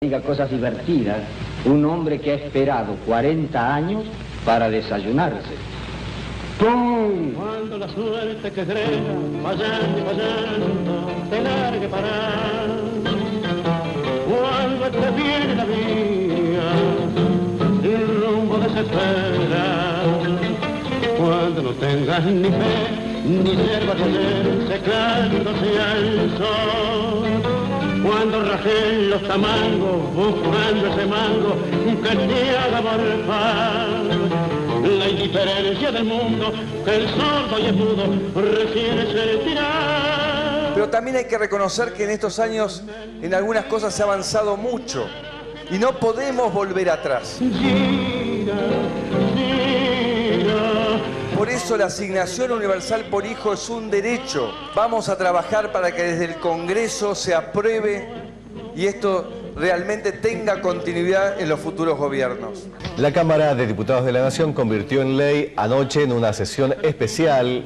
Diga cosas divertidas, un hombre que ha esperado 40 años para desayunarse. ¡Pum! Cuando la suerte que crea, fallando y fallando, te largue parar. Cuando te viene la vía, sin rumbo desespera. Cuando no tengas ni fe, ni yerba de ayer, secándose al sol. Cuando rajen los tamangos, buscando ese mango que te haga morfar. La indiferencia del mundo, que el sordo y el mudo recién se sentirá. Pero también hay que reconocer que en estos años en algunas cosas se ha avanzado mucho y no podemos volver atrás. Por eso la asignación universal por hijo es un derecho. Vamos a trabajar para que desde el Congreso se apruebe y esto realmente tenga continuidad en los futuros gobiernos. La Cámara de Diputados de la Nación convirtió en ley anoche en una sesión especial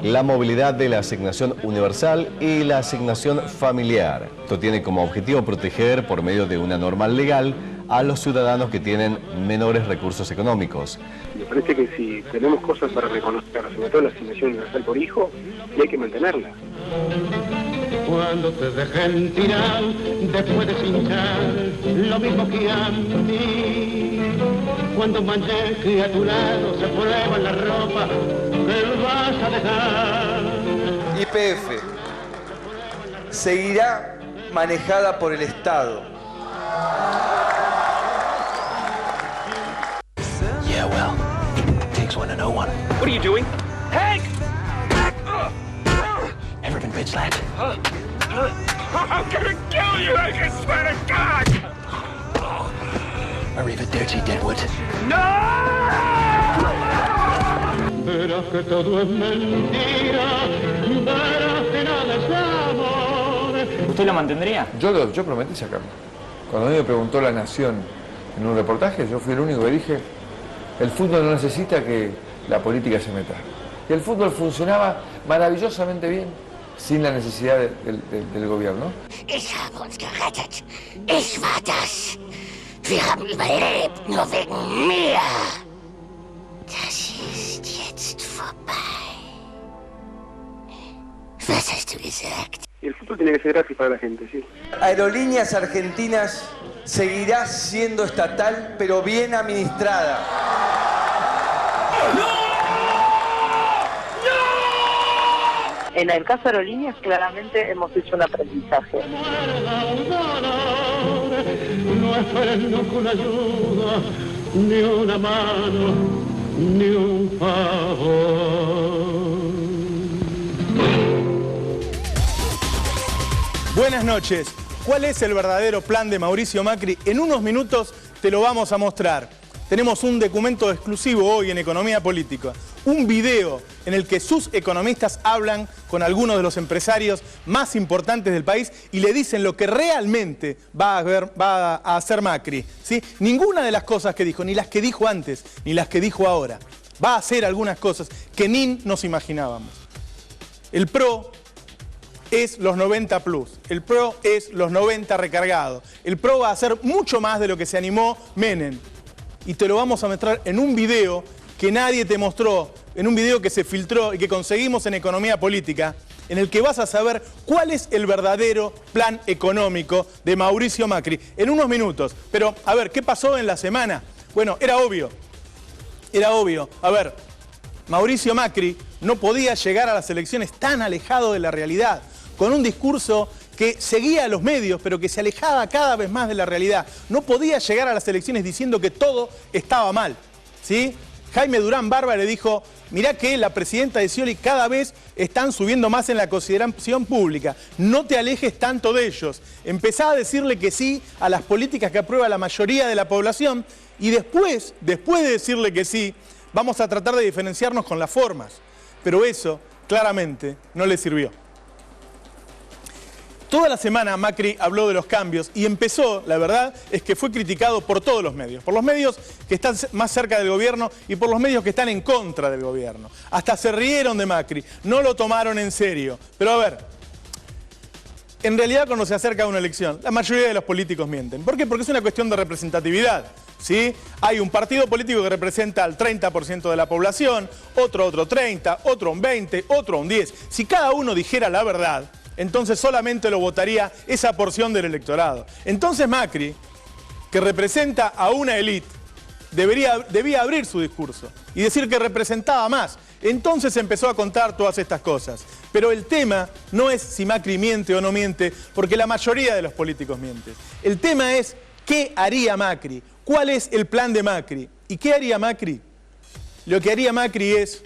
la movilidad de la asignación universal y la asignación familiar. Esto tiene como objetivo proteger por medio de una norma legal a los ciudadanos que tienen menores recursos económicos. Me parece que si tenemos cosas para reconocer, sobre todo la asignación universal por hijo, y hay que mantenerla. Cuando te dejen tirar, después de cinchar, lo mismo que a mí. Cuando manches que a tu lado se prueba la ropa que vas a dejar. YPF seguirá manejada por el Estado. Yeah, well, it takes one to know one. What are you doing? Hank! Ever been bitch slapped? I'm gonna kill you, I swear to God! Arriva dirty deadwood. No! Verás que todo es mentira, verás que nada es amor. ¿Usted lo mantendría? Yo prometí sacarlo. Cuando a mí me preguntó La Nación en un reportaje, yo fui el único que dije: el fútbol no necesita que la política se meta. Y el fútbol funcionaba maravillosamente bien sin la necesidad del gobierno. Ich habe uns gerettet. Ich war das. Wir haben überlebt, nur wegen mir. Das ist jetzt vorbei. Was hast du gesagt? Y el fútbol tiene que ser gratis para la gente, sí. Aerolíneas Argentinas seguirá siendo estatal, pero bien administrada. En el caso de aerolíneas, claramente hemos hecho un aprendizaje. No esperes nunca una ayuda, ni una mano, ni un favor. Buenas noches. ¿Cuál es el verdadero plan de Mauricio Macri? En unos minutos te lo vamos a mostrar. Tenemos un documento exclusivo hoy en Economía Política, un video en el que sus economistas hablan con algunos de los empresarios más importantes del país y le dicen lo que realmente va a hacer Macri, ¿sí? Ninguna de las cosas que dijo, ni las que dijo antes, ni las que dijo ahora. Va a hacer algunas cosas que ni nos imaginábamos. El PRO es los 90 plus, el PRO es los 90 recargados. El PRO va a hacer mucho más de lo que se animó Menem. Y te lo vamos a mostrar en un video que nadie te mostró, en un video que se filtró y que conseguimos en Economía Política, en el que vas a saber cuál es el verdadero plan económico de Mauricio Macri. En unos minutos. Pero, a ver, ¿qué pasó en la semana? Bueno, era obvio. Era obvio. A ver, Mauricio Macri no podía llegar a las elecciones tan alejado de la realidad, con un discurso que seguía a los medios, pero que se alejaba cada vez más de la realidad. No podía llegar a las elecciones diciendo que todo estaba mal, ¿sí? Jaime Durán Barba le dijo: mirá que la presidenta de Scioli cada vez están subiendo más en la consideración pública. No te alejes tanto de ellos. Empezá a decirle que sí a las políticas que aprueba la mayoría de la población y después de decirle que sí, vamos a tratar de diferenciarnos con las formas. Pero eso claramente no le sirvió. Toda la semana Macri habló de los cambios y empezó, la verdad, es que fue criticado por todos los medios. Por los medios que están más cerca del gobierno y por los medios que están en contra del gobierno. Hasta se rieron de Macri, no lo tomaron en serio. Pero a ver, en realidad cuando se acerca a una elección, la mayoría de los políticos mienten. ¿Por qué? Porque es una cuestión de representatividad, ¿sí? Hay un partido político que representa al 30% de la población, otro 30%, otro un 20%, otro un 10%. Si cada uno dijera la verdad, entonces solamente lo votaría esa porción del electorado. Entonces Macri, que representa a una élite, debía abrir su discurso y decir que representaba más. Entonces empezó a contar todas estas cosas. Pero el tema no es si Macri miente o no miente, porque la mayoría de los políticos mienten. El tema es qué haría Macri, cuál es el plan de Macri. ¿Y qué haría Macri? Lo que haría Macri es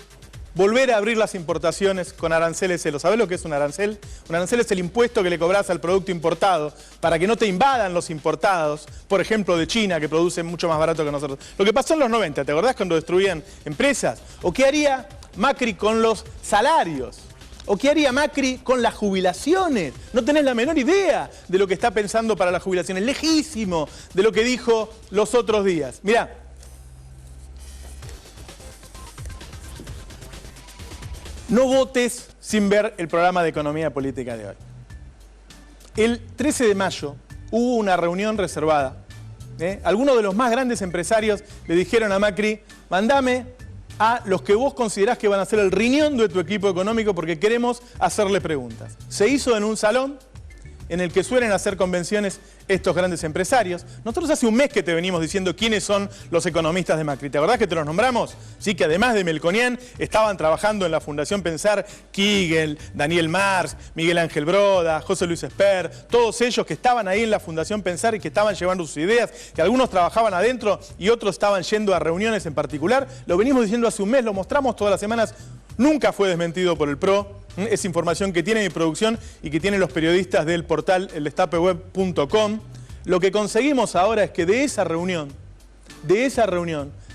volver a abrir las importaciones con aranceles cero. ¿Sabés lo que es un arancel? Un arancel es el impuesto que le cobras al producto importado para que no te invadan los importados, por ejemplo de China, que producen mucho más barato que nosotros. Lo que pasó en los 90, ¿te acordás cuando destruían empresas? ¿O qué haría Macri con los salarios? ¿O qué haría Macri con las jubilaciones? No tenés la menor idea de lo que está pensando para las jubilaciones. Lejísimo de lo que dijo los otros días. Mirá. No votes sin ver el programa de economía política de hoy. El 13 de mayo hubo una reunión reservada. Algunos de los más grandes empresarios le dijeron a Macri, mandame a los que vos considerás que van a ser el riñón de tu equipo económico porque queremos hacerle preguntas. Se hizo en un salón en el que suelen hacer convenciones estos grandes empresarios. Nosotros hace un mes que te venimos diciendo quiénes son los economistas de Macri. ¿Te acordás que te los nombramos? Sí, que además de Melconian estaban trabajando en la Fundación Pensar Kigel, Daniel Marx, Miguel Ángel Broda, José Luis Esper, todos ellos que estaban ahí en la Fundación Pensar y que estaban llevando sus ideas, que algunos trabajaban adentro y otros estaban yendo a reuniones en particular. Lo venimos diciendo hace un mes, lo mostramos todas las semanas, nunca fue desmentido por el PRO. Es información que tiene mi producción y que tienen los periodistas del portal eldestapeweb.com. Lo que conseguimos ahora es que de esa reunión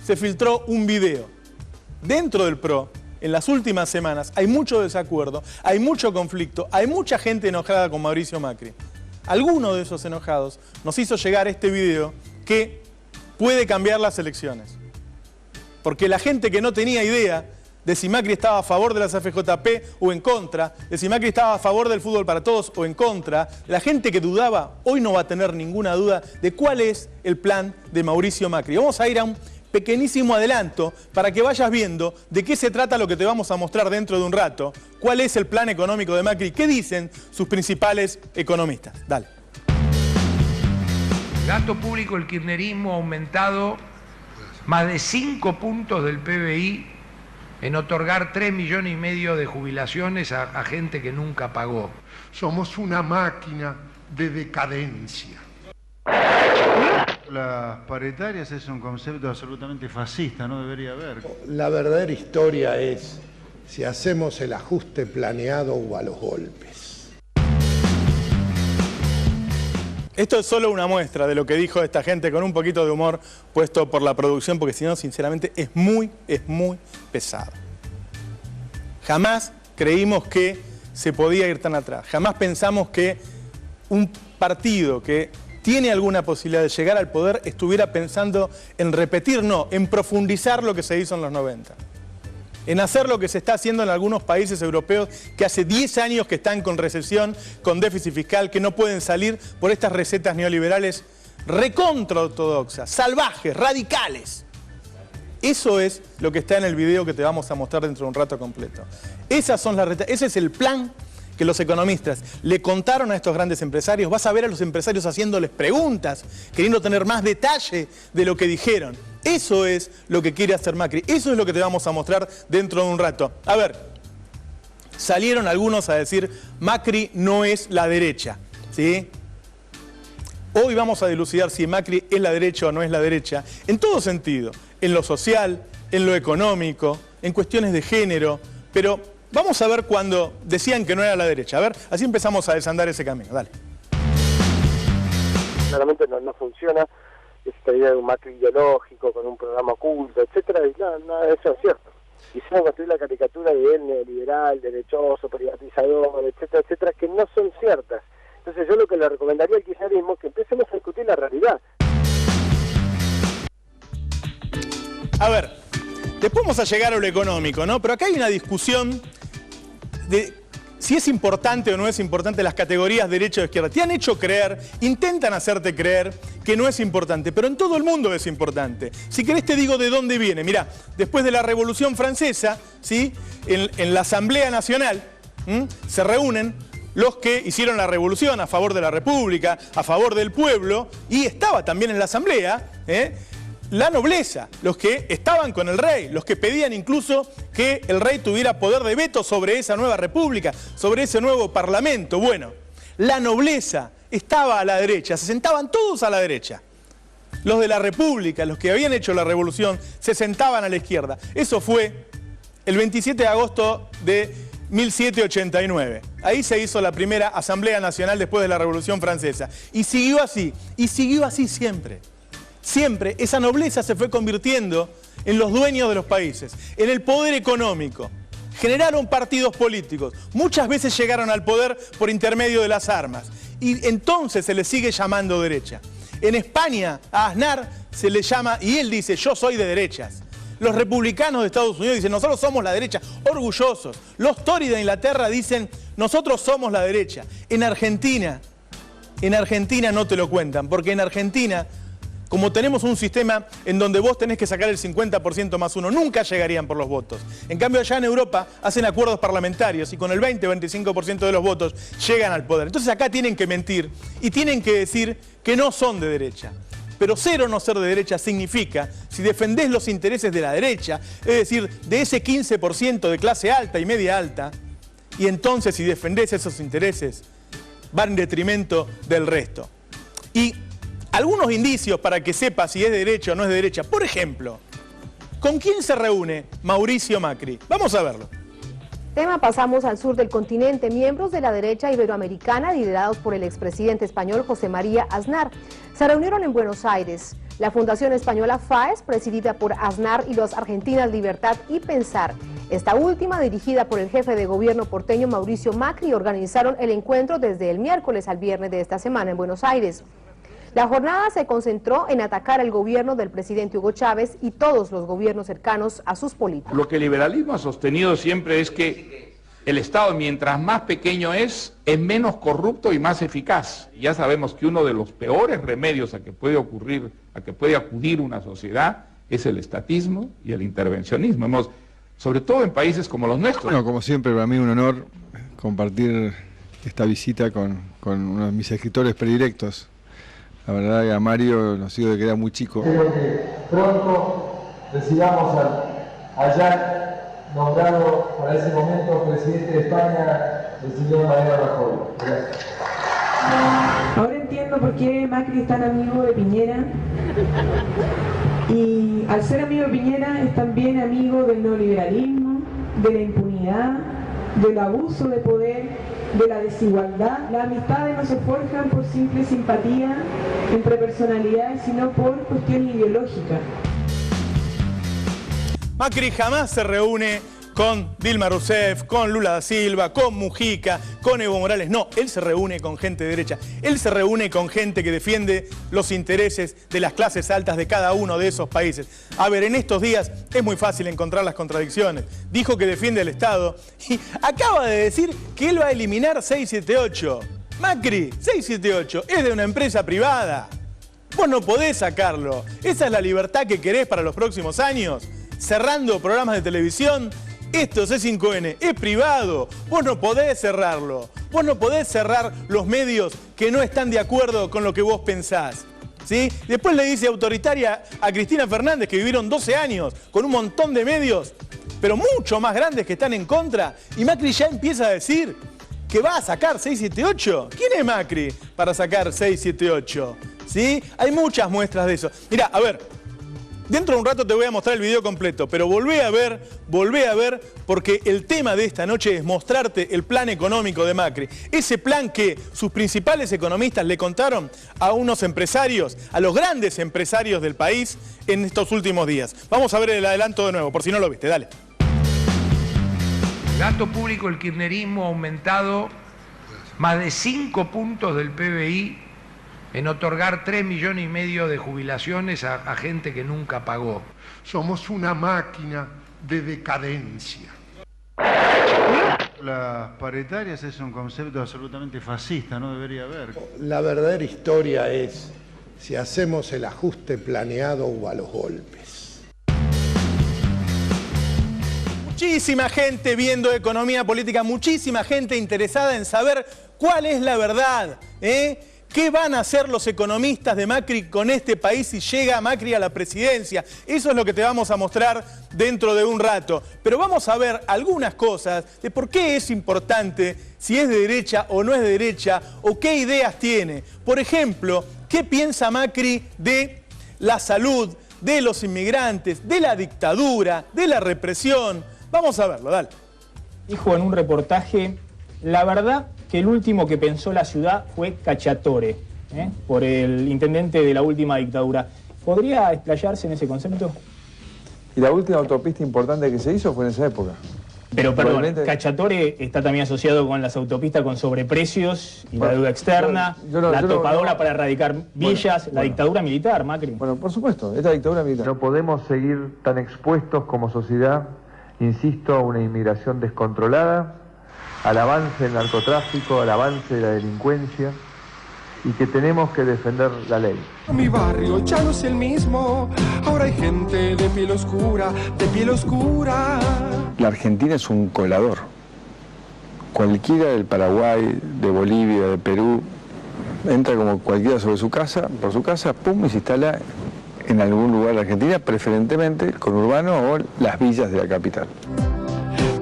se filtró un video. Dentro del PRO, en las últimas semanas, hay mucho desacuerdo, hay mucho conflicto, hay mucha gente enojada con Mauricio Macri. Alguno de esos enojados nos hizo llegar este video que puede cambiar las elecciones. Porque la gente que no tenía idea de si Macri estaba a favor de las AFJP o en contra, de si Macri estaba a favor del fútbol para todos o en contra, la gente que dudaba hoy no va a tener ninguna duda de cuál es el plan de Mauricio Macri. Vamos a ir a un pequeñísimo adelanto para que vayas viendo de qué se trata lo que te vamos a mostrar dentro de un rato, cuál es el plan económico de Macri, qué dicen sus principales economistas. Dale. Gasto público, el kirchnerismo ha aumentado más de 5 puntos del PBI en otorgar 3,5 millones de jubilaciones a gente que nunca pagó. Somos una máquina de decadencia. Las paritarias es un concepto absolutamente fascista, no debería haber. La verdadera historia es si hacemos el ajuste planeado o a los golpes. Esto es solo una muestra de lo que dijo esta gente con un poquito de humor puesto por la producción, porque si no, sinceramente, es muy pesado. Jamás creímos que se podía ir tan atrás. Jamás pensamos que un partido que tiene alguna posibilidad de llegar al poder estuviera pensando en repetir, no, en profundizar lo que se hizo en los 90. En hacer lo que se está haciendo en algunos países europeos que hace 10 años que están con recesión, con déficit fiscal, que no pueden salir por estas recetas neoliberales recontra ortodoxas, salvajes, radicales. Eso es lo que está en el video que te vamos a mostrar dentro de un rato completo. Esas son las recetas, ese es el plan que los economistas le contaron a estos grandes empresarios. Vas a ver a los empresarios haciéndoles preguntas, queriendo tener más detalle de lo que dijeron. Eso es lo que quiere hacer Macri. Eso es lo que te vamos a mostrar dentro de un rato. A ver, salieron algunos a decir Macri no es la derecha, ¿sí? Hoy vamos a dilucidar si Macri es la derecha o no es la derecha, en todo sentido, en lo social, en lo económico, en cuestiones de género, pero vamos a ver cuando decían que no era la derecha. A ver, así empezamos a desandar ese camino. Dale. Claramente no funciona esta idea de un Macri ideológico con un programa oculto, etcétera, y nada de eso es cierto. Quisieron construir la caricatura de él neoliberal, derechoso, privatizador, etcétera, etcétera, que no son ciertas. Entonces yo lo que le recomendaría al kirchnerismo es que empecemos a discutir la realidad. A ver, después vamos a llegar a lo económico, ¿no? Pero acá hay una discusión de si es importante o no es importante las categorías derecha o izquierda. Te han hecho creer, intentan hacerte creer que no es importante, pero en todo el mundo es importante. Si querés te digo de dónde viene. Mirá, después de la Revolución Francesa, ¿sí? En la Asamblea Nacional se reúnen los que hicieron la revolución a favor de la República, a favor del pueblo, y estaba también en la Asamblea la nobleza, los que estaban con el rey, los que pedían incluso que el rey tuviera poder de veto sobre esa nueva república, sobre ese nuevo parlamento. Bueno, la nobleza estaba a la derecha, se sentaban todos a la derecha. Los de la república, los que habían hecho la revolución, se sentaban a la izquierda. Eso fue el 27 de agosto de 1789. Ahí se hizo la primera Asamblea Nacional después de la Revolución Francesa. Y siguió así siempre. Siempre esa nobleza se fue convirtiendo en los dueños de los países, en el poder económico. Generaron partidos políticos, muchas veces llegaron al poder por intermedio de las armas. Y entonces se le sigue llamando derecha. En España a Aznar se le llama, y él dice, yo soy de derechas. Los republicanos de Estados Unidos dicen, nosotros somos la derecha, orgullosos. Los Tories de Inglaterra dicen, nosotros somos la derecha. En Argentina no te lo cuentan, porque en Argentina, como tenemos un sistema en donde vos tenés que sacar el 50% más uno, nunca llegarían por los votos. En cambio allá en Europa hacen acuerdos parlamentarios y con el 20-25% de los votos llegan al poder. Entonces acá tienen que mentir y tienen que decir que no son de derecha. Pero ser o no ser de derecha significa, si defendés los intereses de la derecha, es decir, de ese 15% de clase alta y media alta, y entonces si defendés esos intereses, van en detrimento del resto. Y algunos indicios para que sepa si es de derecha o no es de derecha. Por ejemplo, ¿con quién se reúne Mauricio Macri? Vamos a verlo. Tema, pasamos al sur del continente. Miembros de la derecha iberoamericana, liderados por el expresidente español José María Aznar, se reunieron en Buenos Aires. La Fundación Española FAES, presidida por Aznar, y los argentinas Libertad y Pensar, esta última dirigida por el jefe de gobierno porteño Mauricio Macri, organizaron el encuentro desde el miércoles al viernes de esta semana en Buenos Aires. La jornada se concentró en atacar al gobierno del presidente Hugo Chávez y todos los gobiernos cercanos a sus políticos. Lo que el liberalismo ha sostenido siempre es que el Estado, mientras más pequeño es menos corrupto y más eficaz. Ya sabemos que uno de los peores remedios a que puede acudir una sociedad es el estatismo y el intervencionismo. Sobre todo en países como los nuestros. Bueno, como siempre, para mí un honor compartir esta visita con uno de mis escritores predilectos. La verdad que a Mario lo sigo de que era muy chico. Espero que pronto recibamos a Jack, nombrado para ese momento presidente de España, el señor Mariano Rajoy. Gracias. Ahora entiendo por qué Macri es tan amigo de Piñera. Y al ser amigo de Piñera es también amigo del neoliberalismo, de la impunidad, del abuso de poder, de la desigualdad. Las amistades no se forjan por simple simpatía entre personalidades, sino por cuestión ideológica. Macri jamás se reúne con Dilma Rousseff, con Lula da Silva, con Mujica, con Evo Morales. No, él se reúne con gente de derecha. Él se reúne con gente que defiende los intereses de las clases altas de cada uno de esos países. A ver, en estos días es muy fácil encontrar las contradicciones. Dijo que defiende el Estado y acaba de decir que él va a eliminar 678. Macri, 678 es de una empresa privada. Vos no podés sacarlo. ¿Esa es la libertad que querés para los próximos años? Cerrando programas de televisión. Esto, C5N, es privado. Vos no podés cerrarlo. Vos no podés cerrar los medios que no están de acuerdo con lo que vos pensás. ¿Sí? Después le dice autoritaria a Cristina Fernández, que vivieron 12 años con un montón de medios, pero mucho más grandes que están en contra. Y Macri ya empieza a decir que va a sacar 678. ¿Quién es Macri para sacar 678? ¿Sí? Hay muchas muestras de eso. Mirá, a ver. Dentro de un rato te voy a mostrar el video completo, pero volvé a ver, porque el tema de esta noche es mostrarte el plan económico de Macri. Ese plan que sus principales economistas le contaron a unos empresarios, a los grandes empresarios del país en estos últimos días. Vamos a ver el adelanto de nuevo, por si no lo viste, dale. Gasto público, el kirchnerismo ha aumentado más de 5 puntos del PBI en otorgar 3,5 millones de jubilaciones a gente que nunca pagó. Somos una máquina de decadencia. Las paritarias es un concepto absolutamente fascista, no debería haber. La verdadera historia es si hacemos el ajuste planeado o a los golpes. Muchísima gente viendo economía política, muchísima gente interesada en saber cuál es la verdad, ¿eh? ¿Qué van a hacer los economistas de Macri con este país si llega Macri a la presidencia? Eso es lo que te vamos a mostrar dentro de un rato. Pero vamos a ver algunas cosas de por qué es importante, si es de derecha o no es de derecha, o qué ideas tiene. Por ejemplo, ¿qué piensa Macri de la salud, de los inmigrantes, de la dictadura, de la represión? Vamos a verlo, dale. Dijo en un reportaje, la verdad que el último que pensó la ciudad fue Cacciatore, por el intendente de la última dictadura. ¿Podría explayarse en ese concepto? Y la última autopista importante que se hizo fue en esa época. Pero perdón, Cacciatore está también asociado con las autopistas con sobreprecios y la deuda externa, la topadora para erradicar villas, la dictadura militar, Macri. Bueno, por supuesto, esta dictadura militar. No podemos seguir tan expuestos como sociedad, insisto, a una inmigración descontrolada, al avance del narcotráfico, al avance de la delincuencia, y que tenemos que defender la ley. Mi barrio ya no es el mismo, ahora hay gente de piel oscura, de piel oscura. La Argentina es un colador. Cualquiera del Paraguay, de Bolivia, de Perú, entra como cualquiera sobre su casa, por su casa, pum, y se instala en algún lugar de Argentina, preferentemente el conurbano o las villas de la capital.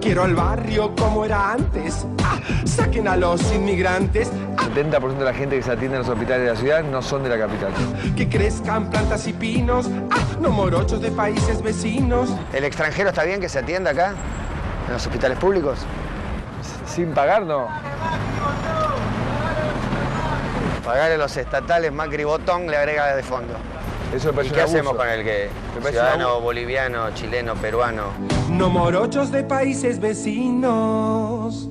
Quiero al barrio como era antes. Saquen a los inmigrantes. 70% de la gente que se atiende en los hospitales de la ciudad no son de la capital. Que crezcan plantas y pinos. No morochos de países vecinos. ¿El extranjero está bien que se atienda acá? ¿En los hospitales públicos? Sin pagar, no. Pagarle a los estatales, Macri Botón le agrega de fondo. Eso ¿Y qué hacemos con el que ciudadano boliviano, chileno, peruano? No morochos de países vecinos.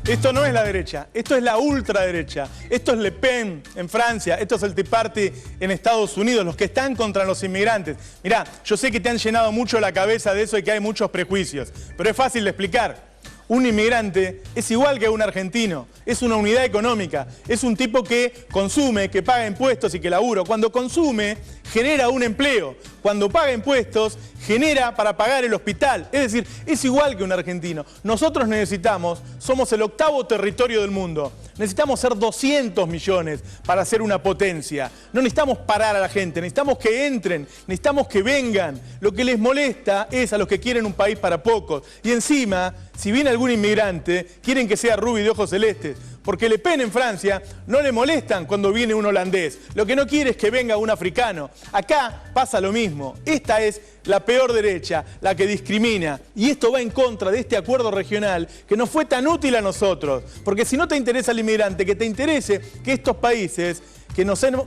Esto no es la derecha, esto es la ultraderecha. Esto es Le Pen en Francia, esto es el Tea Party en Estados Unidos, los que están contra los inmigrantes. Mirá, yo sé que te han llenado mucho la cabeza de eso y que hay muchos prejuicios, pero es fácil de explicar. Un inmigrante es igual que un argentino, es una unidad económica, es un tipo que consume, que paga impuestos y que labura. Cuando consume, genera un empleo. Cuando paga impuestos, genera para pagar el hospital. Es decir, es igual que un argentino. Nosotros necesitamos, somos el 8º territorio del mundo. Necesitamos ser 200 millones para ser una potencia. No necesitamos parar a la gente, necesitamos que entren, necesitamos que vengan. Lo que les molesta es a los que quieren un país para pocos. Y encima, si viene algún inmigrante, quieren que sea rubio y de ojos celestes. Porque Le Pen en Francia no le molestan cuando viene un holandés. Lo que no quiere es que venga un africano. Acá pasa lo mismo. Esta es la peor derecha, la que discrimina. Y esto va en contra de este acuerdo regional que nos fue tan útil a nosotros. Porque si no te interesa el inmigrante, que te interese que estos países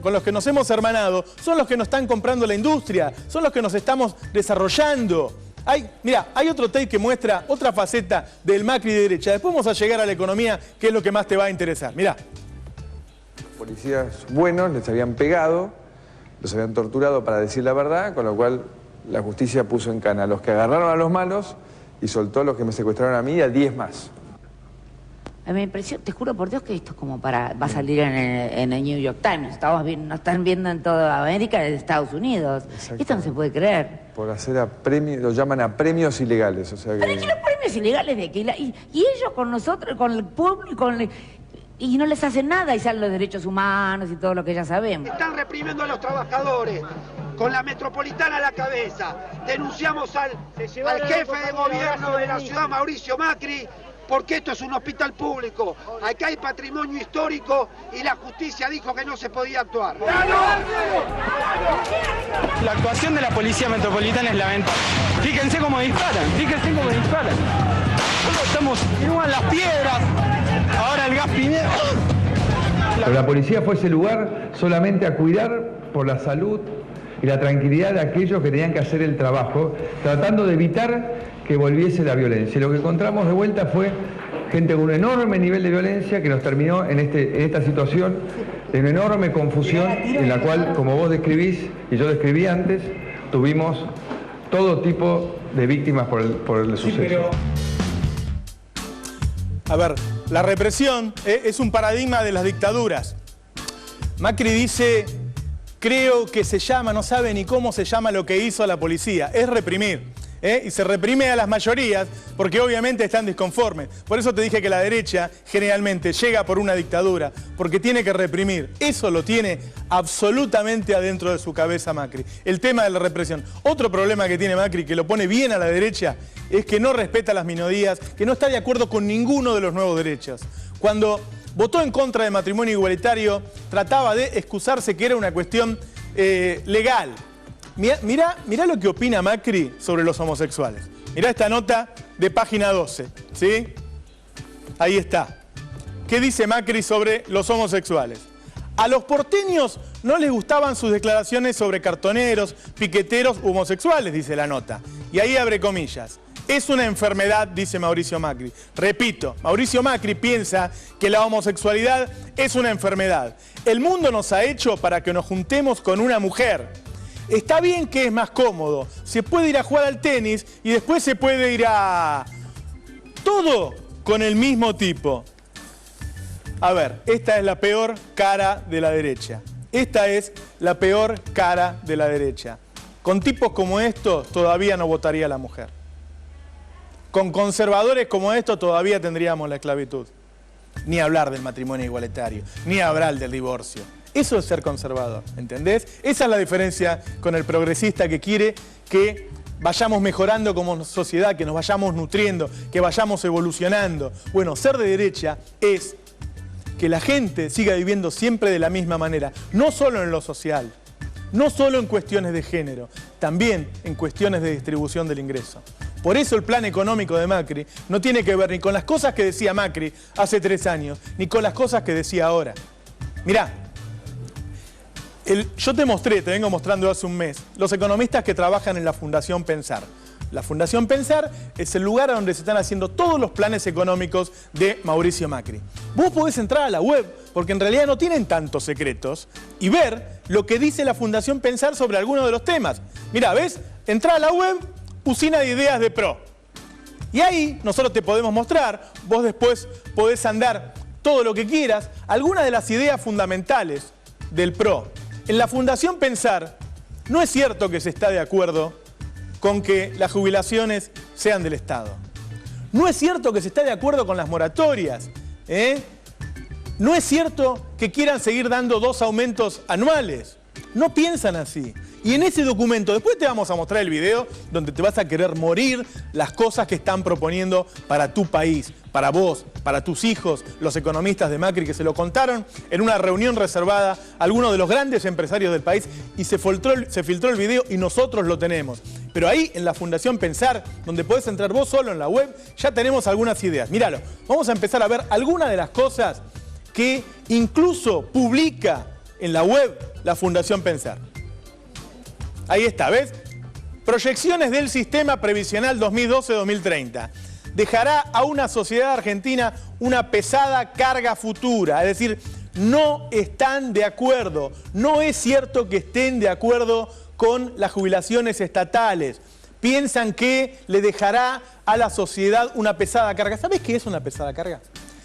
con los que nos hemos hermanado son los que nos están comprando la industria, son los que nos estamos desarrollando. Mira, hay otro tape que muestra otra faceta del Macri de derecha. Después vamos a llegar a la economía, que es lo que más te va a interesar. Mirá. Policías buenos les habían pegado, los habían torturado para decir la verdad, con lo cual la justicia puso en cana a los que agarraron a los malos y soltó a los que me secuestraron a mí y a 10 más. A mí me pareció, te juro por Dios que esto es como va a salir en el New York Times. Nos están viendo en toda América, en Estados Unidos. Esto no se puede creer. Por hacer a premios, lo llaman a premios ilegales, o sea que... Pero ¿qué los premios ilegales de qué? Y ellos con nosotros, con el público, y no les hacen nada y salen los derechos humanos y todo lo que ya sabemos. Están reprimiendo a los trabajadores, con la metropolitana a la cabeza. Denunciamos al jefe de gobierno de la ciudad, Mauricio Macri, porque esto es un hospital público. Acá hay patrimonio histórico y la justicia dijo que no se podía actuar. La actuación de la policía metropolitana es lamentable. Fíjense cómo disparan, Estamos en las piedras, ahora el gas Pinero. Pero la policía fue a ese lugar solamente a cuidar por la salud y la tranquilidad de aquellos que tenían que hacer el trabajo, tratando de evitar que volviese la violencia. Lo que encontramos de vuelta fue gente con un enorme nivel de violencia que nos terminó en esta situación de una enorme confusión en la cual, como vos describís y yo describí antes, tuvimos todo tipo de víctimas por el suceso. A ver, la represión es un paradigma de las dictaduras. Macri dice, creo que se llama, no sabe ni cómo se llama lo que hizo la policía, es reprimir. Y se reprime a las mayorías porque obviamente están disconformes. Por eso te dije que la derecha generalmente llega por una dictadura, porque tiene que reprimir. Eso lo tiene absolutamente adentro de su cabeza Macri. El tema de la represión. Otro problema que tiene Macri, que lo pone bien a la derecha, es que no respeta las minorías, que no está de acuerdo con ninguno de los nuevos derechos. Cuando votó en contra del matrimonio igualitario, trataba de excusarse que era una cuestión legal. Mirá lo que opina Macri sobre los homosexuales. Mirá esta nota de página 12, ¿sí? Ahí está. ¿Qué dice Macri sobre los homosexuales? A los porteños no les gustaban sus declaraciones sobre cartoneros, piqueteros u homosexuales, dice la nota. Y ahí abre comillas. Es una enfermedad, dice Mauricio Macri. Repito, Mauricio Macri piensa que la homosexualidad es una enfermedad. El mundo nos ha hecho para que nos juntemos con una mujer. Está bien que es más cómodo, se puede ir a jugar al tenis y después se puede ir a... Todo con el mismo tipo. A ver, esta es la peor cara de la derecha. Esta es la peor cara de la derecha. Con tipos como estos todavía no votaría la mujer. Con conservadores como estos todavía tendríamos la esclavitud. Ni hablar del matrimonio igualitario, ni hablar del divorcio. Eso es ser conservador, ¿entendés? Esa es la diferencia con el progresista que quiere que vayamos mejorando como sociedad, que nos vayamos nutriendo, que vayamos evolucionando. Bueno, ser de derecha es que la gente siga viviendo siempre de la misma manera, no solo en lo social, no solo en cuestiones de género, también en cuestiones de distribución del ingreso. Por eso el plan económico de Macri no tiene que ver ni con las cosas que decía Macri hace 3 años, ni con las cosas que decía ahora. Mirá. Yo te vengo mostrando hace un mes, los economistas que trabajan en la Fundación Pensar. La Fundación Pensar es el lugar donde se están haciendo todos los planes económicos de Mauricio Macri. Vos podés entrar a la web, porque en realidad no tienen tantos secretos, y ver lo que dice la Fundación Pensar sobre algunos de los temas. Mirá, ¿ves? Entrá a la web, Usina de Ideas de PRO. Y ahí nosotros te podemos mostrar, vos después podés andar todo lo que quieras, algunas de las ideas fundamentales del PRO. En la Fundación Pensar, no es cierto que se está de acuerdo con que las jubilaciones sean del Estado. No es cierto que se está de acuerdo con las moratorias. No es cierto que quieran seguir dando 2 aumentos anuales. No piensan así. Y en ese documento, después te vamos a mostrar el video donde te vas a querer morir las cosas que están proponiendo para tu país, para vos, para tus hijos, los economistas de Macri que se lo contaron en una reunión reservada a algunos de los grandes empresarios del país y se filtró el video y nosotros lo tenemos. Pero ahí en la Fundación Pensar, donde podés entrar vos solo en la web, ya tenemos algunas ideas. Míralo, vamos a empezar a ver algunas de las cosas que incluso publica en la web la Fundación Pensar. Ahí está, ¿ves? Proyecciones del sistema previsional 2012-2030. Dejará a una sociedad argentina una pesada carga futura. Es decir, no están de acuerdo. No es cierto que estén de acuerdo con las jubilaciones estatales. Piensan que le dejará a la sociedad una pesada carga. ¿Sabés qué es una pesada carga?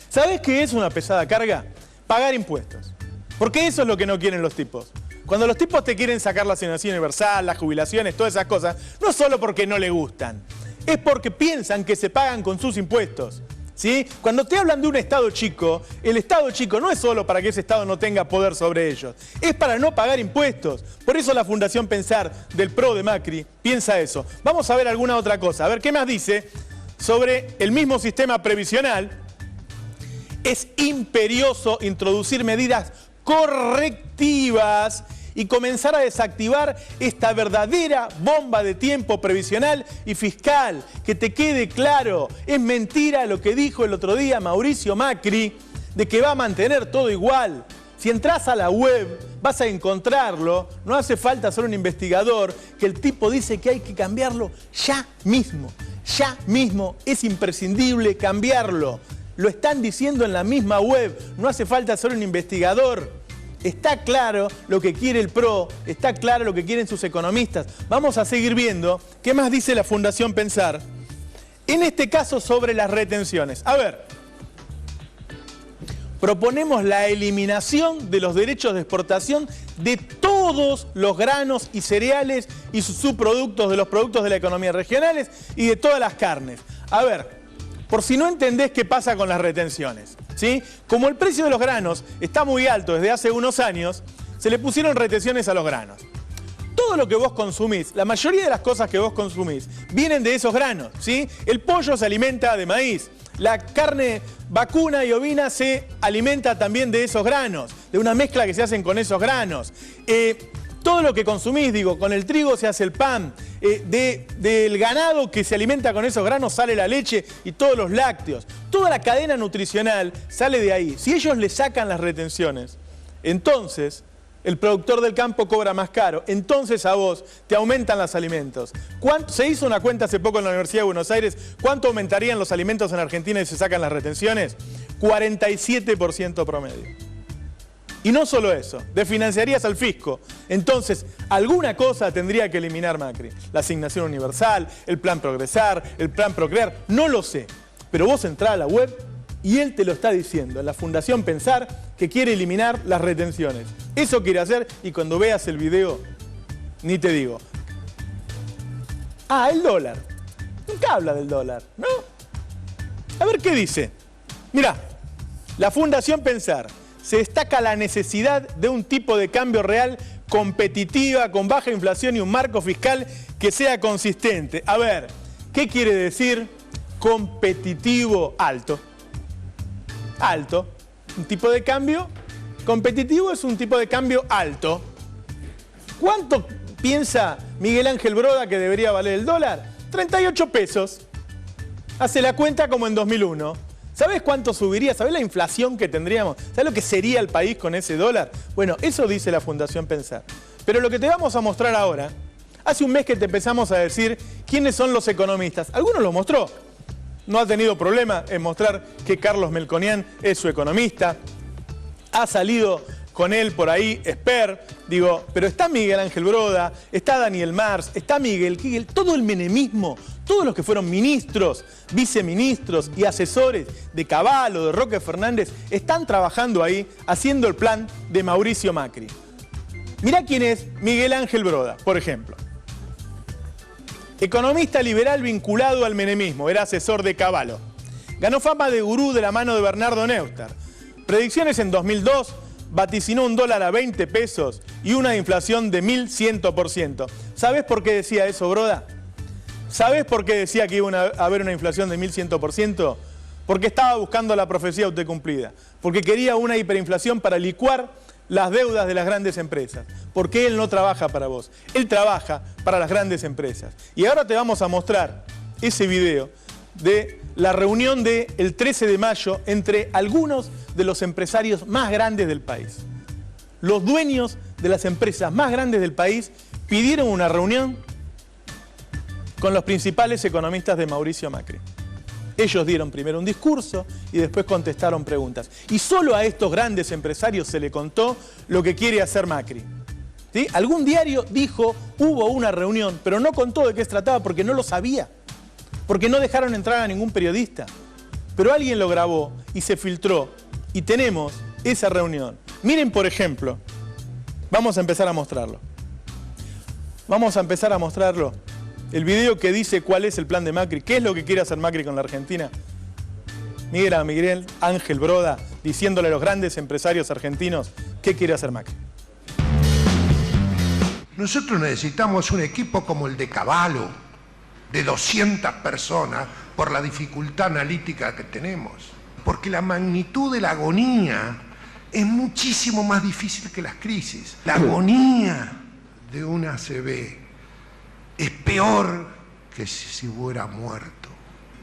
¿Sabés qué es una pesada carga? Pagar impuestos. Porque eso es lo que no quieren los tipos. Cuando los tipos te quieren sacar la asignación universal, las jubilaciones, todas esas cosas, no es solo porque no le gustan, es porque piensan que se pagan con sus impuestos. ¿Sí? Cuando te hablan de un Estado chico, el Estado chico no es solo para que ese Estado no tenga poder sobre ellos, es para no pagar impuestos. Por eso la Fundación Pensar del PRO de Macri piensa eso. Vamos a ver alguna otra cosa, a ver qué más dice sobre el mismo sistema previsional. Es imperioso introducir medidas correctivas y comenzar a desactivar esta verdadera bomba de tiempo previsional y fiscal. Que te quede claro, es mentira lo que dijo el otro día Mauricio Macri de que va a mantener todo igual. Si entras a la web vas a encontrarlo, no hace falta ser un investigador, que el tipo dice que hay que cambiarlo ya mismo, es imprescindible cambiarlo. Lo están diciendo en la misma web, no hace falta ser un investigador. Está claro lo que quiere el PRO, está claro lo que quieren sus economistas. Vamos a seguir viendo qué más dice la Fundación Pensar. En este caso sobre las retenciones. A ver, proponemos la eliminación de los derechos de exportación de todos los granos y cereales y sus subproductos de los productos de la economía regionales y de todas las carnes. A ver, por si no entendés qué pasa con las retenciones, ¿sí? Como el precio de los granos está muy alto desde hace unos años, se le pusieron retenciones a los granos. Todo lo que vos consumís, la mayoría de las cosas que vos consumís, vienen de esos granos, ¿sí? El pollo se alimenta de maíz. La carne vacuna y ovina se alimenta también de esos granos, de una mezcla que se hacen con esos granos. Todo lo que consumís, digo, con el trigo se hace el pan, del ganado que se alimenta con esos granos sale la leche y todos los lácteos. Toda la cadena nutricional sale de ahí. Si ellos le sacan las retenciones, entonces el productor del campo cobra más caro, entonces a vos te aumentan los alimentos. Se hizo una cuenta hace poco en la Universidad de Buenos Aires, ¿cuánto aumentarían los alimentos en Argentina si se sacan las retenciones? 47% promedio. Y no solo eso, desfinanciarías al fisco. Entonces, alguna cosa tendría que eliminar Macri. La asignación universal, el plan Progresar, el plan Procrear, no lo sé. Pero vos entrás a la web y él te lo está diciendo, en la Fundación Pensar, que quiere eliminar las retenciones. Eso quiere hacer y cuando veas el video, ni te digo. Ah, el dólar. Nunca habla del dólar, ¿no? A ver qué dice. Mirá, la Fundación Pensar. Se destaca la necesidad de un tipo de cambio real competitiva, con baja inflación y un marco fiscal que sea consistente. A ver, ¿qué quiere decir competitivo alto? Alto. Un tipo de cambio competitivo es un tipo de cambio alto. ¿Cuánto piensa Miguel Ángel Broda que debería valer el dólar? 38 pesos. Hace la cuenta como en 2001. ¿Sabés cuánto subiría? ¿Sabés la inflación que tendríamos? ¿Sabés lo que sería el país con ese dólar? Bueno, eso dice la Fundación Pensar. Pero lo que te vamos a mostrar ahora, hace un mes que te empezamos a decir quiénes son los economistas. Algunos los mostró. No ha tenido problema en mostrar que Carlos Melconian es su economista. Ha salido con él por ahí Esper, digo, pero está Miguel Ángel Broda, está Daniel Mars, está Miguel Kigel, todo el menemismo, todos los que fueron ministros, viceministros y asesores de Cavallo, de Roque Fernández, están trabajando ahí haciendo el plan de Mauricio Macri. Mirá quién es Miguel Ángel Broda, por ejemplo. Economista liberal vinculado al menemismo, era asesor de Cavallo. Ganó fama de gurú de la mano de Bernardo Neustadt. Predicciones en 2002, vaticinó un dólar a 20 pesos y una inflación de 1100%. ¿Sabés por qué decía eso, Broda? ¿Sabés por qué decía que iba a haber una inflación de 1100%? Porque estaba buscando la profecía autocumplida. Porque quería una hiperinflación para licuar las deudas de las grandes empresas. Porque él no trabaja para vos. Él trabaja para las grandes empresas. Y ahora te vamos a mostrar ese video de la reunión del 13 de mayo entre algunos de los empresarios más grandes del país. Los dueños de las empresas más grandes del país pidieron una reunión con los principales economistas de Mauricio Macri. Ellos dieron primero un discurso y después contestaron preguntas. Y solo a estos grandes empresarios se le contó lo que quiere hacer Macri. ¿Sí? Algún diario dijo, hubo una reunión, pero no contó de qué se trataba porque no lo sabía. Porque no dejaron entrar a ningún periodista. Pero alguien lo grabó y se filtró. Y tenemos esa reunión. Miren, por ejemplo, vamos a empezar a mostrarlo. Vamos a empezar a mostrarlo. El video que dice cuál es el plan de Macri, qué es lo que quiere hacer Macri con la Argentina. Miguel Ángel Broda diciéndole a los grandes empresarios argentinos qué quiere hacer Macri. Nosotros necesitamos un equipo como el de Cavallo, de 200 personas, por la dificultad analítica que tenemos. Porque la magnitud de la agonía es muchísimo más difícil que las crisis. La agonía de una ACV es peor que si hubiera muerto.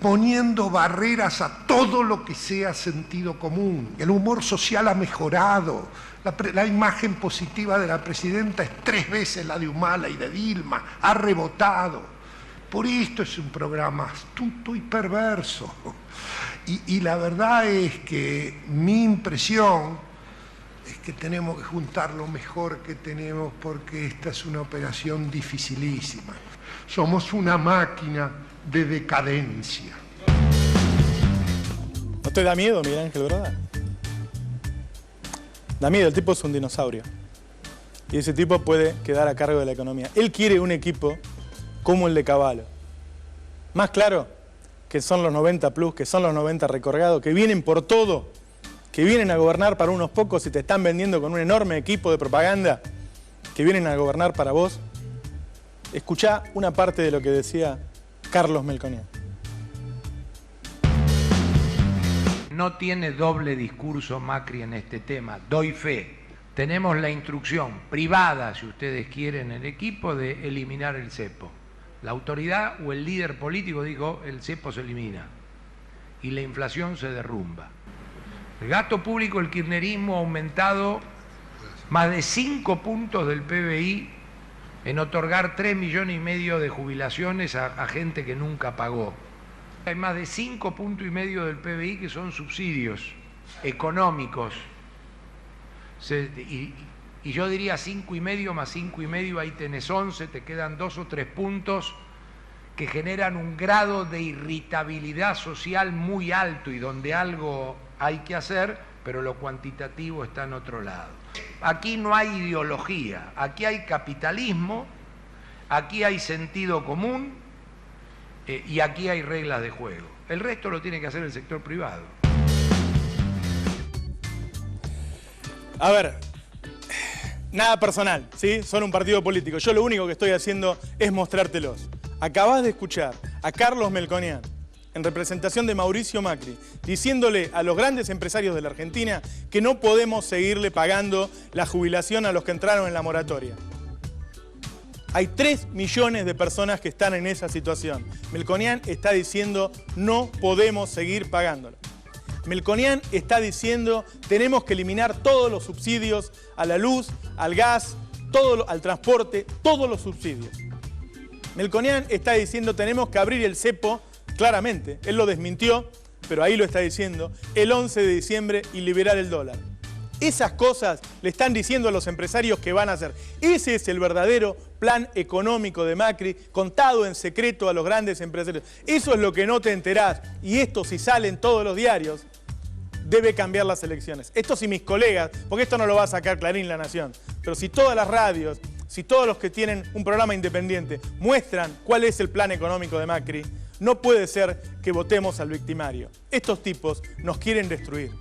Poniendo barreras a todo lo que sea sentido común. El humor social ha mejorado. La imagen positiva de la presidenta es 3 veces la de Humala y de Dilma. Ha rebotado. Por esto es un programa astuto y perverso. Y la verdad es que mi impresión es que tenemos que juntar lo mejor que tenemos porque esta es una operación dificilísima. Somos una máquina de decadencia. ¿No te da miedo, Miguel Ángel Broda? Da miedo, el tipo es un dinosaurio. Y ese tipo puede quedar a cargo de la economía. Él quiere un equipo como el de Caballo. Más claro, que son los 90 plus, que son los 90 recorgados, que vienen por todo, que vienen a gobernar para unos pocos y te están vendiendo con un enorme equipo de propaganda, que vienen a gobernar para vos. Escuchá una parte de lo que decía Carlos Melconian. No tiene doble discurso Macri en este tema, doy fe. Tenemos la instrucción privada, si ustedes quieren, en el equipo, de eliminar el cepo. La autoridad o el líder político dijo, el cepo se elimina y la inflación se derrumba. El gasto público, el kirchnerismo ha aumentado más de 5 puntos del PBI en otorgar 3,5 millones de jubilaciones a gente que nunca pagó. Hay más de 5,5 puntos del PBI que son subsidios económicos. Y yo diría 5,5 más 5,5, ahí tenés 11, te quedan 2 o 3 puntos que generan un grado de irritabilidad social muy alto y donde algo hay que hacer, pero lo cuantitativo está en otro lado. Aquí no hay ideología, aquí hay capitalismo, aquí hay sentido común y aquí hay reglas de juego. El resto lo tiene que hacer el sector privado. A ver, nada personal, ¿sí? Son un partido político. Yo lo único que estoy haciendo es mostrártelos. Acabás de escuchar a Carlos Melconian, en representación de Mauricio Macri, diciéndole a los grandes empresarios de la Argentina que no podemos seguirle pagando la jubilación a los que entraron en la moratoria. Hay 3 millones de personas que están en esa situación. Melconian está diciendo no podemos seguir pagándolo. Melconian está diciendo tenemos que eliminar todos los subsidios a la luz, al gas, al transporte, todos los subsidios. Melconian está diciendo tenemos que abrir el cepo, claramente, él lo desmintió, pero ahí lo está diciendo, el 11 de diciembre y liberar el dólar. Esas cosas le están diciendo a los empresarios que van a hacer. Ese es el verdadero plan económico de Macri, contado en secreto a los grandes empresarios. Eso es lo que no te enterás. Y esto, si sale en todos los diarios, debe cambiar las elecciones. Esto si mis colegas, porque esto no lo va a sacar Clarín, La Nación, pero si todas las radios, si todos los que tienen un programa independiente muestran cuál es el plan económico de Macri, no puede ser que votemos al victimario. Estos tipos nos quieren destruir.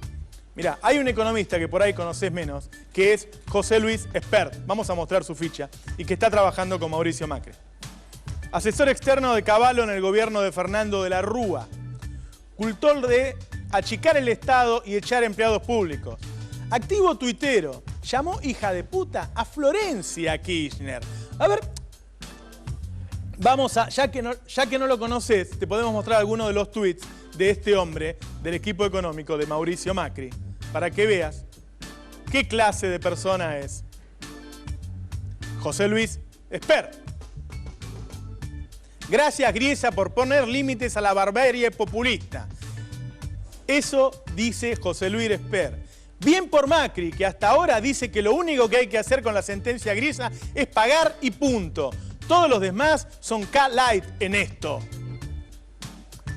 Mirá, hay un economista que por ahí conocés menos, que es José Luis Espert, vamos a mostrar su ficha, y que está trabajando con Mauricio Macri. Asesor externo de Caballo en el gobierno de Fernando de la Rúa. Cultor de achicar el Estado y echar empleados públicos. Activo tuitero, llamó hija de puta a Florencia Kirchner. A ver, vamos a, ya que no lo conoces, te podemos mostrar algunos de los tweets de este hombre del equipo económico de Mauricio Macri, para que veas qué clase de persona es José Luis Espert. Gracias, Griesa, por poner límites a la barbarie populista. Eso dice José Luis Espert. Bien por Macri, que hasta ahora dice que lo único que hay que hacer con la sentencia Griesa es pagar y punto. Todos los demás son K-Light en esto.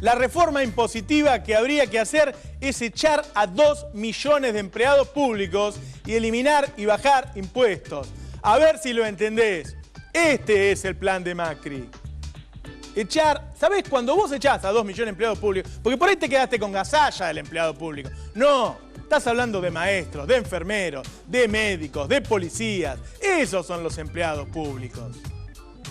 La reforma impositiva que habría que hacer es echar a 2 millones de empleados públicos y eliminar y bajar impuestos. A ver si lo entendés. Este es el plan de Macri. Echar, ¿sabés? Cuando vos echás a 2 millones de empleados públicos, porque por ahí te quedaste con gasalla del empleado público. No, estás hablando de maestros, de enfermeros, de médicos, de policías. Esos son los empleados públicos.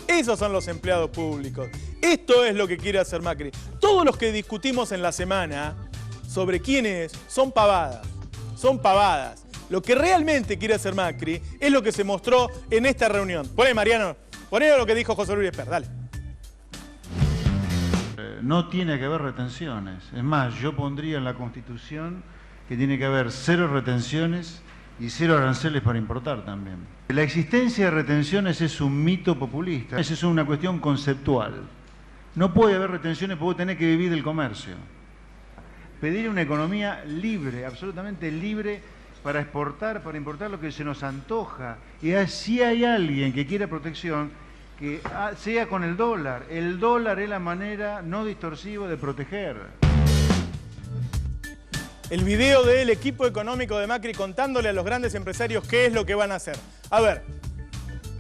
Esos son los empleados públicos. Esto es lo que quiere hacer Macri. Todos los que discutimos en la semana sobre quiénes son pavadas. Son pavadas. Lo que realmente quiere hacer Macri es lo que se mostró en esta reunión. Poné, Mariano, poné lo que dijo José Luis Espert, dale. No tiene que haber retenciones. Es más, yo pondría en la Constitución que tiene que haber 0 retenciones y 0 aranceles para importar también. La existencia de retenciones es un mito populista, esa es una cuestión conceptual. No puede haber retenciones porque vos tenés que vivir del comercio. Pedir una economía libre, absolutamente libre, para exportar, para importar lo que se nos antoja. Y si hay alguien que quiera protección, que sea con el dólar. El dólar es la manera no distorsiva de proteger. el video del equipo económico de Macri contándole a los grandes empresarios qué es lo que van a hacer. A ver,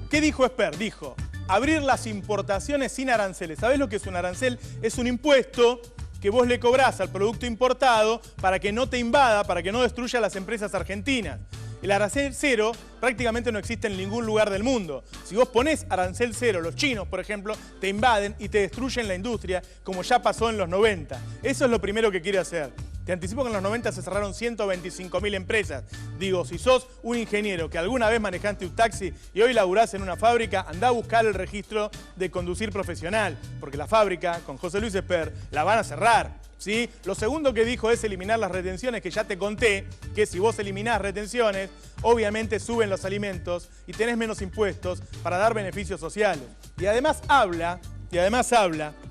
¿qué dijo Esper? Dijo, abrir las importaciones sin aranceles. ¿Sabés lo que es un arancel? Es un impuesto que vos le cobrás al producto importado para que no te invada, para que no destruya a las empresas argentinas. El arancel cero prácticamente no existe en ningún lugar del mundo. Si vos ponés arancel cero, los chinos, por ejemplo, te invaden y te destruyen la industria, como ya pasó en los 90. Eso es lo primero que quiere hacer. Te anticipo que en los 90 se cerraron 125.000 empresas. Digo, si sos un ingeniero que alguna vez manejaste un taxi y hoy laburás en una fábrica, andá a buscar el registro de conducir profesional, porque la fábrica, con José Luis Esper, la van a cerrar. ¿Sí? Lo segundo que dijo es eliminar las retenciones, que ya te conté, que si vos eliminás retenciones, obviamente suben los alimentos y tenés menos impuestos para dar beneficios sociales. Y además habla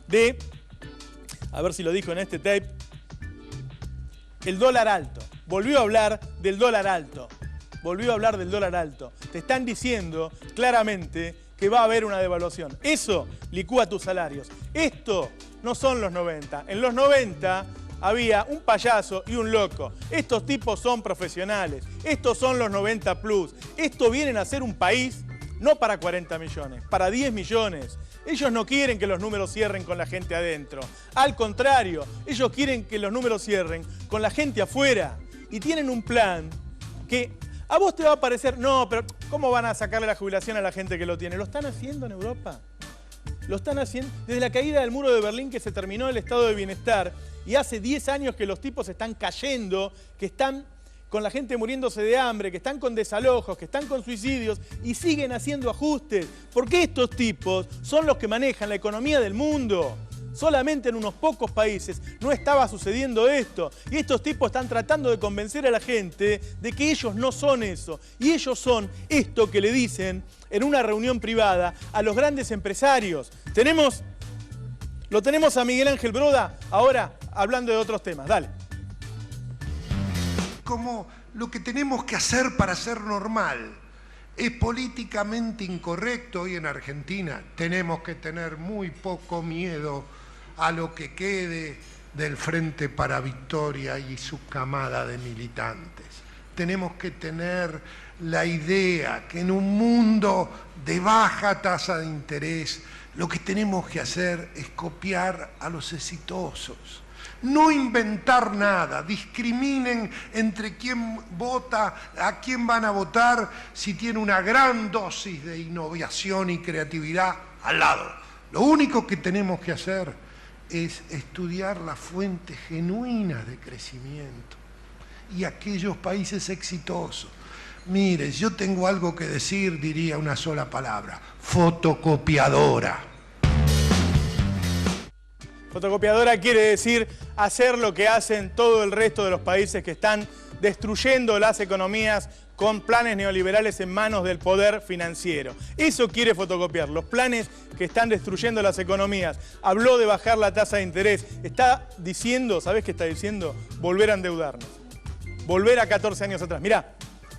de, a ver si lo dijo en este tape, el dólar alto. Volvió a hablar del dólar alto. Te están diciendo claramente que va a haber una devaluación. Eso licúa tus salarios. Esto no son los 90. En los 90 había un payaso y un loco. Estos tipos son profesionales. Estos son los 90 plus. Esto vienen a ser un país no para 40 millones, para 10 millones. Ellos no quieren que los números cierren con la gente adentro. Al contrario, ellos quieren que los números cierren con la gente afuera. Y tienen un plan que a vos te va a parecer, no, pero ¿cómo van a sacarle la jubilación a la gente que lo tiene? ¿Lo están haciendo en Europa? Lo están haciendo desde la caída del muro de Berlín, que se terminó el estado de bienestar, y hace 10 años que los tipos están cayendo, que están con la gente muriéndose de hambre, que están con desalojos, que están con suicidios y siguen haciendo ajustes. Porque estos tipos son los que manejan la economía del mundo. Solamente en unos pocos países no estaba sucediendo esto. Y estos tipos están tratando de convencer a la gente de que ellos no son eso. Y ellos son esto que le dicen en una reunión privada a los grandes empresarios. Lo tenemos a Miguel Ángel Broda ahora hablando de otros temas. Dale. Como lo que tenemos que hacer para ser normal es políticamente incorrecto hoy en Argentina. Tenemos que tener muy poco miedo a lo que quede del Frente para Victoria y su camada de militantes. Tenemos que tener la idea que en un mundo de baja tasa de interés lo que tenemos que hacer es copiar a los exitosos. No inventar nada, discriminen entre quién vota, a quién van a votar si tiene una gran dosis de innovación y creatividad al lado. Lo único que tenemos que hacer es estudiar las fuentes genuinas de crecimiento y aquellos países exitosos. Mire, yo tengo algo que decir, diría una sola palabra: fotocopiadora. Fotocopiadora quiere decir hacer lo que hacen todo el resto de los países que están destruyendo las economías con planes neoliberales en manos del poder financiero. Eso quiere fotocopiar, los planes que están destruyendo las economías. Habló de bajar la tasa de interés. Está diciendo, ¿sabés qué está diciendo? Volver a endeudarnos. Volver a 14 años atrás. Mirá.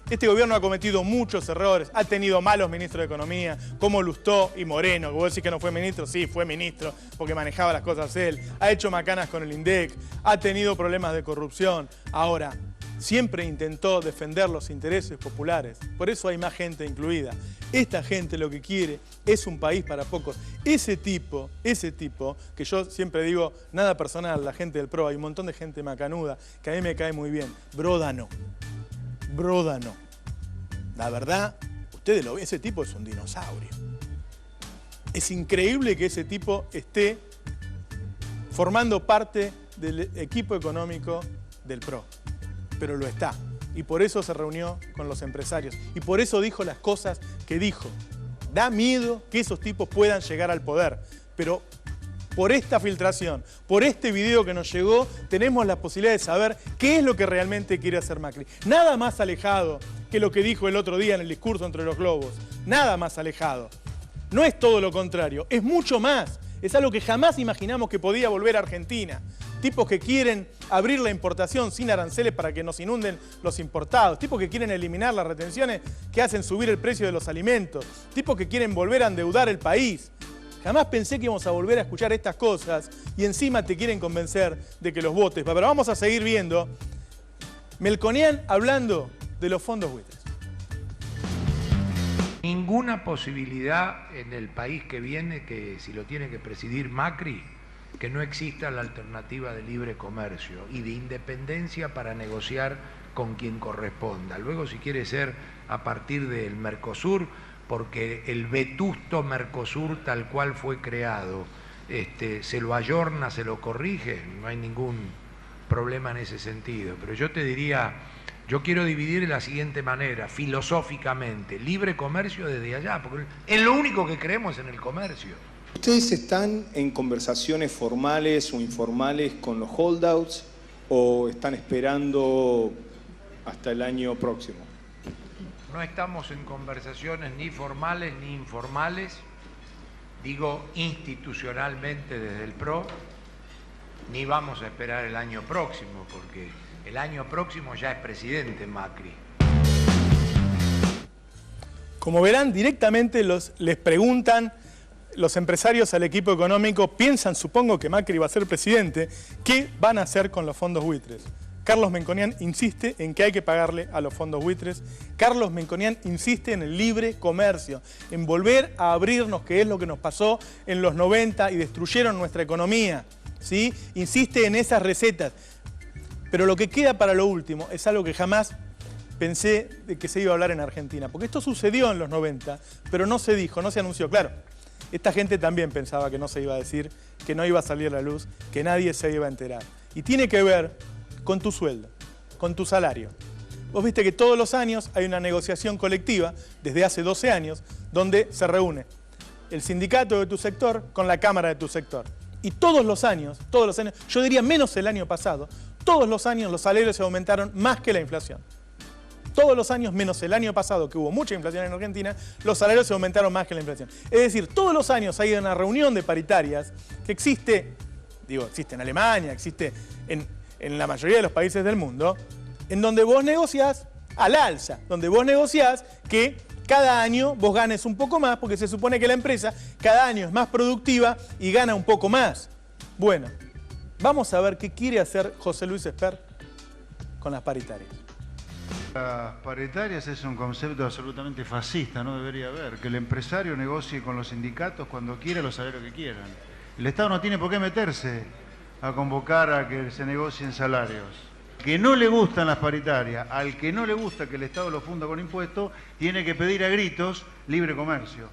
Este gobierno ha cometido muchos errores, ha tenido malos ministros de Economía, como Lustó y Moreno, que vos decís que no fue ministro, sí, fue ministro, porque manejaba las cosas él, ha hecho macanas con el INDEC, ha tenido problemas de corrupción. Ahora, siempre intentó defender los intereses populares, por eso hay más gente incluida. Esta gente lo que quiere es un país para pocos. Ese tipo, que yo siempre digo, nada personal, la gente del PRO, hay un montón de gente macanuda, que a mí me cae muy bien. Broda no. La verdad, ustedes lo ven, ese tipo es un dinosaurio. Es increíble que ese tipo esté formando parte del equipo económico del PRO, pero lo está. Y por eso se reunió con los empresarios. Y por eso dijo las cosas que dijo. Da miedo que esos tipos puedan llegar al poder, pero por esta filtración, por este video que nos llegó, tenemos la posibilidad de saber qué es lo que realmente quiere hacer Macri. Nada más alejado que lo que dijo el otro día en el discurso entre los globos. Nada más alejado. No es todo lo contrario, es mucho más. Es algo que jamás imaginamos que podía volver a Argentina. Tipos que quieren abrir la importación sin aranceles para que nos inunden los importados. Tipos que quieren eliminar las retenciones que hacen subir el precio de los alimentos. Tipos que quieren volver a endeudar el país. Jamás pensé que íbamos a volver a escuchar estas cosas y encima te quieren convencer de que los votes. Pero vamos a seguir viendo Melconian hablando de los fondos buitres. Ninguna posibilidad en el país que viene, que si lo tiene que presidir Macri, que no exista la alternativa de libre comercio y de independencia para negociar con quien corresponda. Luego, si quiere ser a partir del Mercosur, porque el vetusto Mercosur tal cual fue creado, se lo ayorna, se lo corrige, no hay ningún problema en ese sentido. Pero yo te diría, yo quiero dividir de la siguiente manera, filosóficamente, libre comercio desde allá, porque es lo único que creemos en el comercio. ¿Ustedes están en conversaciones formales o informales con los holdouts o están esperando hasta el año próximo? No estamos en conversaciones ni formales ni informales, digo institucionalmente desde el PRO, ni vamos a esperar el año próximo, porque el año próximo ya es presidente Macri. Como verán, directamente les preguntan los empresarios al equipo económico, piensan, supongo que Macri va a ser presidente, ¿qué van a hacer con los fondos buitres? Carlos Melconian insiste en que hay que pagarle a los fondos buitres. Carlos Melconian insiste en el libre comercio, en volver a abrirnos, que es lo que nos pasó en los 90 y destruyeron nuestra economía, ¿sí? Insiste en esas recetas. Pero lo que queda para lo último es algo que jamás pensé de que se iba a hablar en Argentina, porque esto sucedió en los 90, pero no se dijo, no se anunció. Claro, esta gente también pensaba que no se iba a decir, que no iba a salir a la luz, que nadie se iba a enterar. Y tiene que ver con tu sueldo, con tu salario. Vos viste que todos los años hay una negociación colectiva, desde hace 12 años, donde se reúne el sindicato de tu sector con la cámara de tu sector. Y todos los años, yo diría menos el año pasado, todos los años los salarios se aumentaron más que la inflación. Todos los años, menos el año pasado, que hubo mucha inflación en Argentina, los salarios se aumentaron más que la inflación. Es decir, todos los años hay una reunión de paritarias que existe en Alemania, existe en la mayoría de los países del mundo, en donde vos negociás al alza, donde vos negociás que cada año vos ganes un poco más, porque se supone que la empresa cada año es más productiva y gana un poco más. Bueno, vamos a ver qué quiere hacer José Luis Esper con las paritarias. Las paritarias es un concepto absolutamente fascista, no debería haber. Que el empresario negocie con los sindicatos cuando quiera los salarios que quieran. El Estado no tiene por qué meterse a convocar a que se negocien salarios. Que no le gustan las paritarias, al que no le gusta que el Estado lo funda con impuestos, tiene que pedir a gritos libre comercio.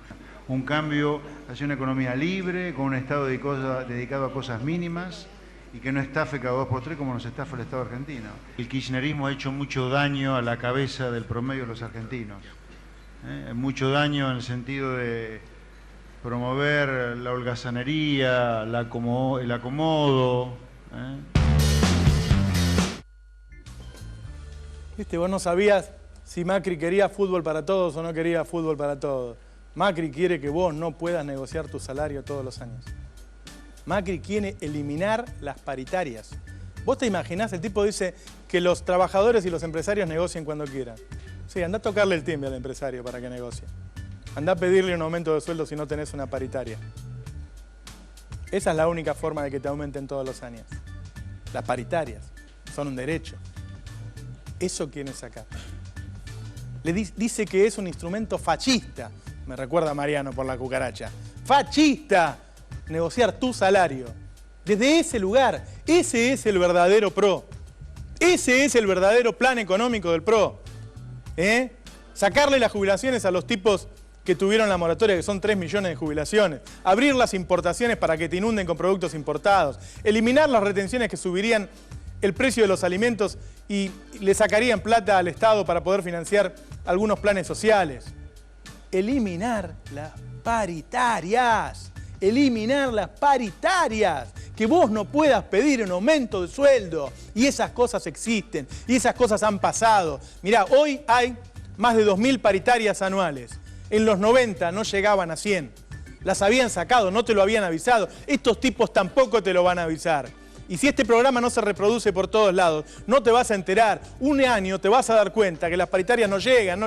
Un cambio hacia una economía libre, con un Estado dedicado a cosas mínimas y que no estafe cada 2 por 3 como nos estafa el Estado argentino. El kirchnerismo ha hecho mucho daño a la cabeza del promedio de los argentinos. Mucho daño en el sentido de promover la holgazanería, el acomodo. Viste, vos no sabías si Macri quería fútbol para todos o no quería fútbol para todos. Macri quiere que vos no puedas negociar tu salario todos los años. Macri quiere eliminar las paritarias. ¿Vos te imaginás? El tipo dice que los trabajadores y los empresarios negocien cuando quieran. Sí, andá a tocarle el timbre al empresario para que negocie. Andá a pedirle un aumento de sueldo si no tenés una paritaria. Esa es la única forma de que te aumenten todos los años. Las paritarias son un derecho. Eso quieren sacar. Le dice que es un instrumento fascista. Me recuerda a Mariano por la cucaracha. ¡Fascista! Negociar tu salario. Desde ese lugar, ese es el verdadero PRO. Ese es el verdadero plan económico del PRO. Sacarle las jubilaciones a los tipos que tuvieron la moratoria, que son 3 millones de jubilaciones. Abrir las importaciones para que te inunden con productos importados. Eliminar las retenciones que subirían el precio de los alimentos y le sacarían plata al Estado para poder financiar algunos planes sociales. Eliminar las paritarias. Eliminar las paritarias. Que vos no puedas pedir un aumento de sueldo. Y esas cosas existen. Y esas cosas han pasado. Mirá, hoy hay más de 2.000 paritarias anuales. En los 90 no llegaban a 100. Las habían sacado, no te lo habían avisado. Estos tipos tampoco te lo van a avisar. Y si este programa no se reproduce por todos lados, no te vas a enterar. Un año te vas a dar cuenta que las paritarias no llegan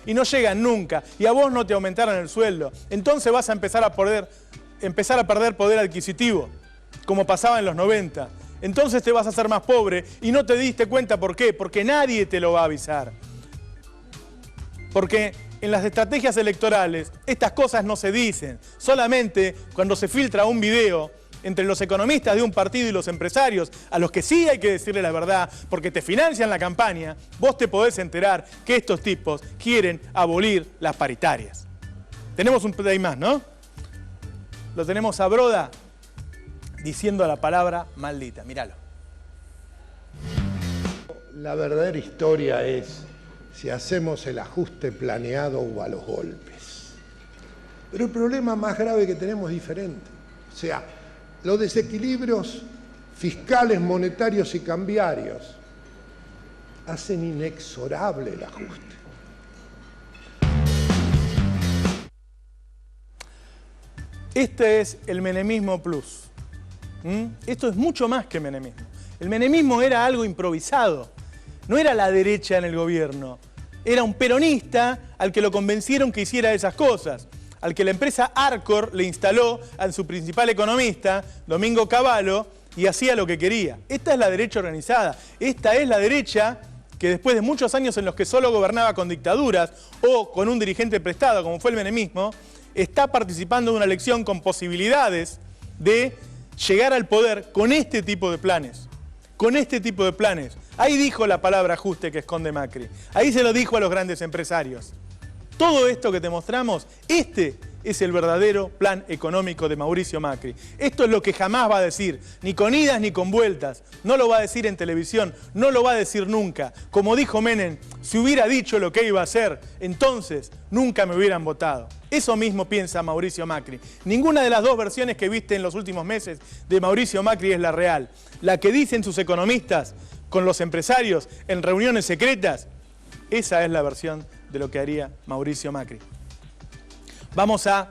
y no llegan nunca. Y a vos no te aumentaron el sueldo. Entonces vas a empezar a perder poder adquisitivo, como pasaba en los 90. entonces te vas a hacer más pobre y no te diste cuenta. ¿Por qué? Porque nadie te lo va a avisar. Porque en las estrategias electorales estas cosas no se dicen. Solamente cuando se filtra un video entre los economistas de un partido y los empresarios, a los que sí hay que decirle la verdad, porque te financian la campaña, vos te podés enterar que estos tipos quieren abolir las paritarias. Tenemos un play más, ¿no? Lo tenemos a Broda diciendo la palabra maldita. Míralo. La verdadera historia es si hacemos el ajuste planeado o a los golpes. Pero el problema más grave que tenemos es diferente. O sea, los desequilibrios fiscales, monetarios y cambiarios hacen inexorable el ajuste. Este es el menemismo plus. Esto es mucho más que menemismo. El menemismo era algo improvisado. No era la derecha en el gobierno. Era un peronista al que lo convencieron que hiciera esas cosas. Al que la empresa Arcor le instaló a su principal economista, Domingo Cavallo, y hacía lo que quería. Esta es la derecha organizada. Esta es la derecha que después de muchos años en los que solo gobernaba con dictaduras o con un dirigente prestado, como fue el menemismo, está participando de una elección con posibilidades de llegar al poder con este tipo de planes. Con este tipo de planes. Ahí dijo la palabra ajuste que esconde Macri. Ahí se lo dijo a los grandes empresarios. Todo esto que te mostramos, este es el verdadero plan económico de Mauricio Macri. Esto es lo que jamás va a decir, ni con idas ni con vueltas. No lo va a decir en televisión, no lo va a decir nunca. Como dijo Menem, si hubiera dicho lo que iba a hacer, entonces nunca me hubieran votado. Eso mismo piensa Mauricio Macri. Ninguna de las dos versiones que viste en los últimos meses de Mauricio Macri es la real. La que dicen sus economistas con los empresarios en reuniones secretas, esa es la versión de lo que haría Mauricio Macri. Vamos a